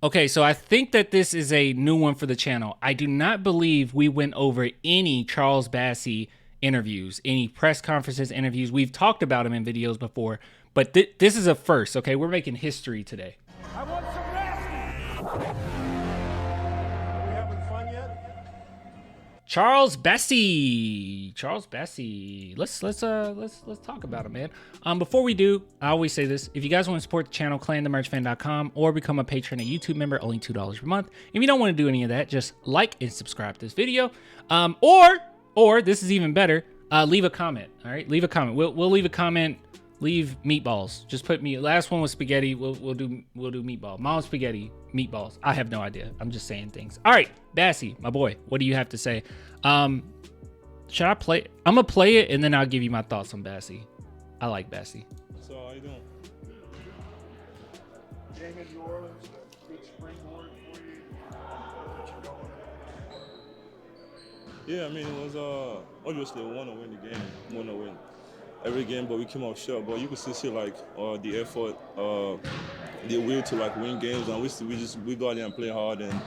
Okay, so I think that this is a new one for the channel. I do not believe we went over any Charles Bassey interviews, any press conferences, interviews. We've talked about him in videos before, but this is a first, okay? We're making history today. I want some nasty. Are we having fun yet? Charles Bassey. Let's talk about him, man. Before we do, I always say this: if you guys want to support the channel, clanthemerchfan.com or become a patron, a YouTube member, only $2 per month. If you don't want to do any of that, just like and subscribe to this video. Or this is even better. Leave a comment. All right, leave a comment. We'll leave a comment. Leave meatballs. Just put me. Last one was spaghetti. We'll do meatball. Mom's spaghetti, meatballs. I have no idea. I'm just saying things. All right, Bassey, my boy. What do you have to say? Should I play? I'm gonna play it and then I'll give you my thoughts on Bassey. I like Bassey. So how you doing? Game in New Orleans, a good springboard for you. Get you going. Yeah, I mean it was obviously we want to win the game, we want to win every game, but we came up short. But you can still see like the effort, the will to like win games, and we go out there and play hard and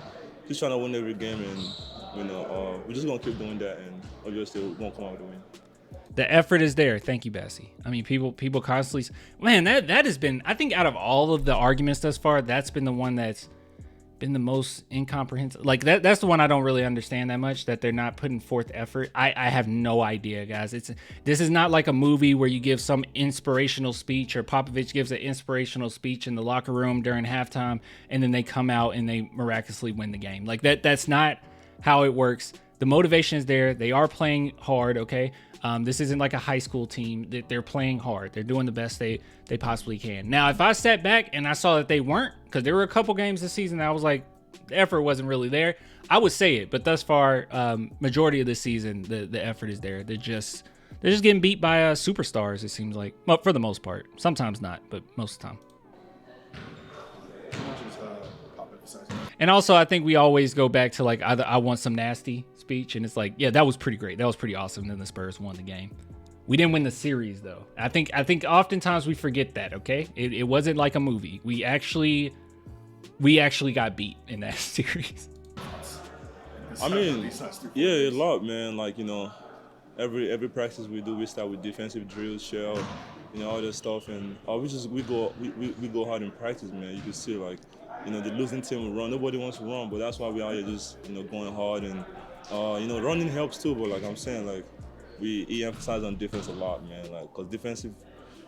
just trying to win every game, and we're just gonna keep doing that, and obviously we're gonna come out with a win. The effort is there. Thank you, Bassey. I mean, people constantly, man, that has been, I think out of all of the arguments thus far, that's been the one that's been the most incomprehensible. Like that's the one I don't really understand that much, that they're not putting forth effort. I have no idea, guys. This is not like a movie where you give some inspirational speech, or Popovich gives an inspirational speech in the locker room during halftime and then they come out and they miraculously win the game. Like that's not how it works. The motivation is there. They are playing hard, okay? This isn't like a high school team. They're playing hard. They're doing the best they possibly can. Now, if I sat back and I saw that they weren't, because there were a couple games this season that I was like, the effort wasn't really there, I would say it. But thus far, majority of the season, the effort is there. They're just getting beat by superstars, it seems like. Well, for the most part. Sometimes not, but most of the time. And also, I think we always go back to like either I want some nasty speech, and it's like, yeah, that was pretty great. That was pretty awesome. Then the Spurs won the game. We didn't win the series though. I think oftentimes we forget that. Okay, it wasn't like a movie. We actually got beat in that series. I mean, yeah, a lot, man. Like every practice we do, we start with defensive drills, shell, all that stuff, and we go hard in practice, man. You can see like. The losing team will run. Nobody wants to run, but that's why we are here just, going hard. And, running helps too, but like I'm saying, like, we emphasize on defense a lot, man. Like, because defensive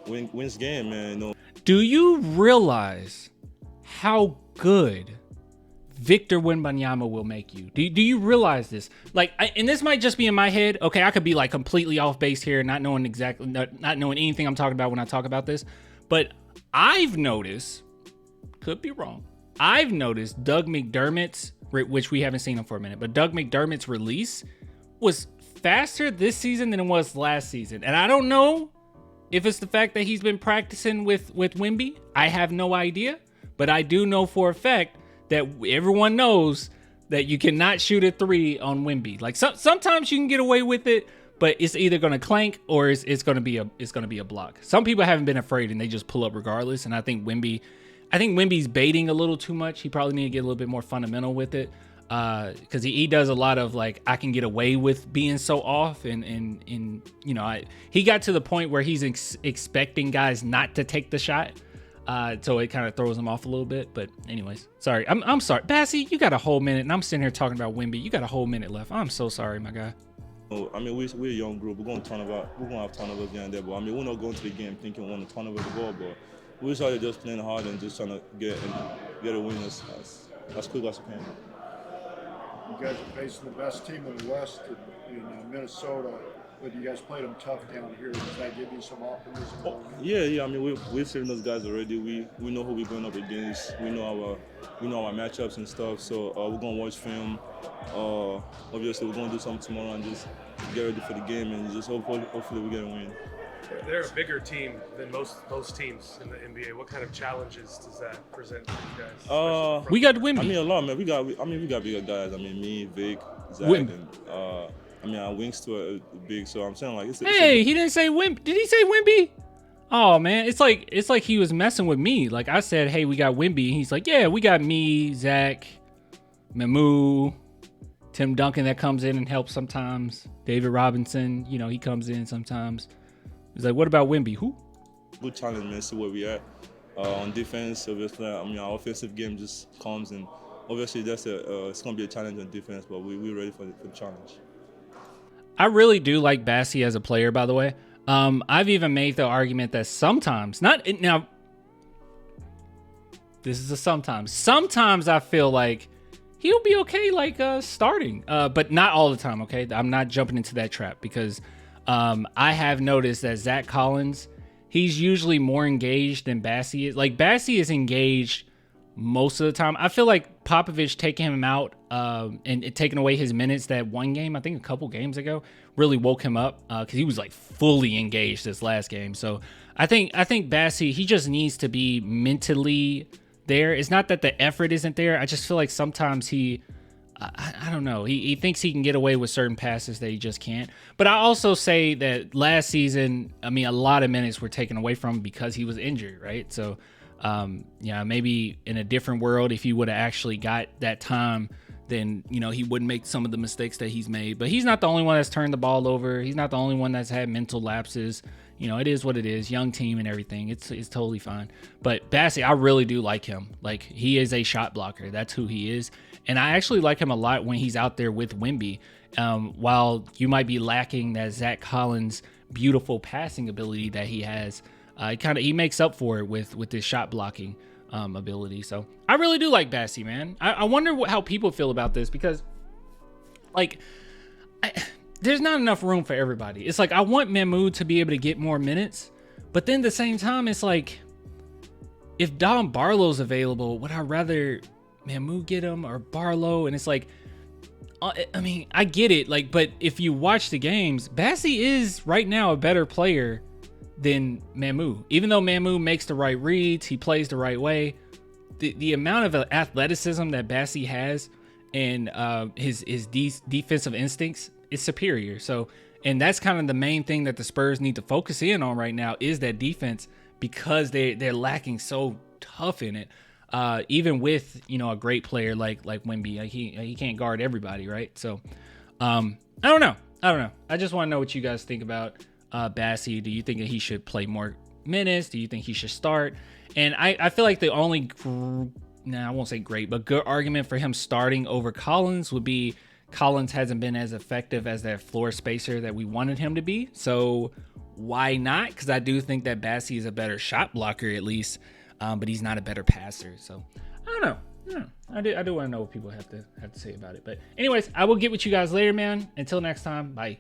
wins game, man, Do you realize how good Victor Wembanyama will make you? Do you realize this? Like, and this might just be in my head. Okay, I could be like completely off base here, not knowing anything I'm talking about when I talk about this. But I've noticed, could be wrong, I've noticed Doug McDermott's, which we haven't seen him for a minute, but Doug McDermott's release was faster this season than it was last season. And I don't know if it's the fact that he's been practicing with Wemby. I have no idea, but I do know for a fact that everyone knows that you cannot shoot a three on Wemby. Like sometimes you can get away with it, but it's either going to clank or it's going to be a block. Some people haven't been afraid and they just pull up regardless. And I think Wemby's baiting a little too much. He probably need to get a little bit more fundamental with it, because he does a lot of like, I can get away with being so off, and he got to the point where he's expecting guys not to take the shot, so it kind of throws him off a little bit. But anyways, sorry, I'm sorry, Bassey, you got a whole minute, and I'm sitting here talking about Wemby. You got a whole minute left. I'm so sorry, my guy. I mean, we're a young group. We're going to have turnovers here and there, but I mean, we're not going to the game thinking we want to turnover the ball, but we started just playing hard and just trying to get a win as quick as we can. You guys are facing the best team in the West in Minnesota, but you guys played them tough down here. Does that give you some optimism? Yeah. I mean, we've seen those guys already. We know who we're going up against. We know our matchups and stuff. So we're gonna watch film. Obviously, we're gonna do something tomorrow and just get ready for the game, and just hopefully we get a win. They're a bigger team than most teams in the NBA. What kind of challenges does that present to you guys? We got Wemby. I mean, a lot, man. We got bigger guys. I mean, me, Vic, Zach, and our wings too are big. So I'm saying like, he didn't say Wemby. Did he say Wemby? Oh man, it's like he was messing with me. Like I said, hey, we got Wemby. And he's like, yeah, we got me, Zach, Mamu, Tim Duncan that comes in and helps sometimes. David Robinson, you know, he comes in sometimes. He's like, what about Wemby? Who? Good challenge, man. See where we at. On defense, obviously, I mean, our offensive game just comes, and obviously it's gonna be a challenge on defense, but we're ready for the challenge. I really do like Bassey as a player, by the way. I've even made the argument that sometimes, now, this is a sometimes I feel like he'll be okay, like starting, but not all the time. Okay, I'm not jumping into that trap because I have noticed that Zach Collins, he's usually more engaged than Bassey is. Like Bassey is engaged most of the time. I feel like Popovich taking him out and taking away his minutes that one game, I think a couple games ago, really woke him up because he was like fully engaged this last game. So I think Bassey, he just needs to be mentally there. It's not that the effort isn't there. I just feel like sometimes I don't know. He thinks he can get away with certain passes that he just can't. But I also say that last season, I mean, a lot of minutes were taken away from him because he was injured, right? So, yeah, maybe in a different world, if he would have actually got that time, then, you know, he wouldn't make some of the mistakes that he's made. But he's not the only one that's turned the ball over. He's not the only one that's had mental lapses. You know, it is what it is. Young team and everything. It's totally fine. But Bassey, I really do like him. Like, he is a shot blocker. That's who he is. And I actually like him a lot when he's out there with Wemby. While you might be lacking that Zach Collins beautiful passing ability that he has, he makes up for it with this shot blocking ability. So I really do like Bassey, man. I wonder how people feel about this because, like, there's not enough room for everybody. It's like I want Mahmoud to be able to get more minutes, but then at the same time, it's like if Dom Barlow's available, would I rather Mahmoud get him or Barlow? And it's like, I mean, I get it, like, but if you watch the games, Bassey is right now a better player than Mahmoud. Even though Mahmoud makes the right reads, he plays the right way. The amount of athleticism that Bassey has and his defensive instincts is superior. So, and that's kind of the main thing that the Spurs need to focus in on right now is that defense, because they're lacking so tough in it. Even with, you know, a great player like Wemby, like he can't guard everybody, right? So, I don't know. I just want to know what you guys think about Bassey. Do you think that he should play more minutes? Do you think he should start? And I feel like the only, I won't say great, but good argument for him starting over Collins would be Collins hasn't been as effective as that floor spacer that we wanted him to be. So why not? Because I do think that Bassey is a better shot blocker at least, but he's not a better passer. So I don't know. I do want to know what people have to say about it. But anyways, I will get with you guys later, man. Until next time, bye.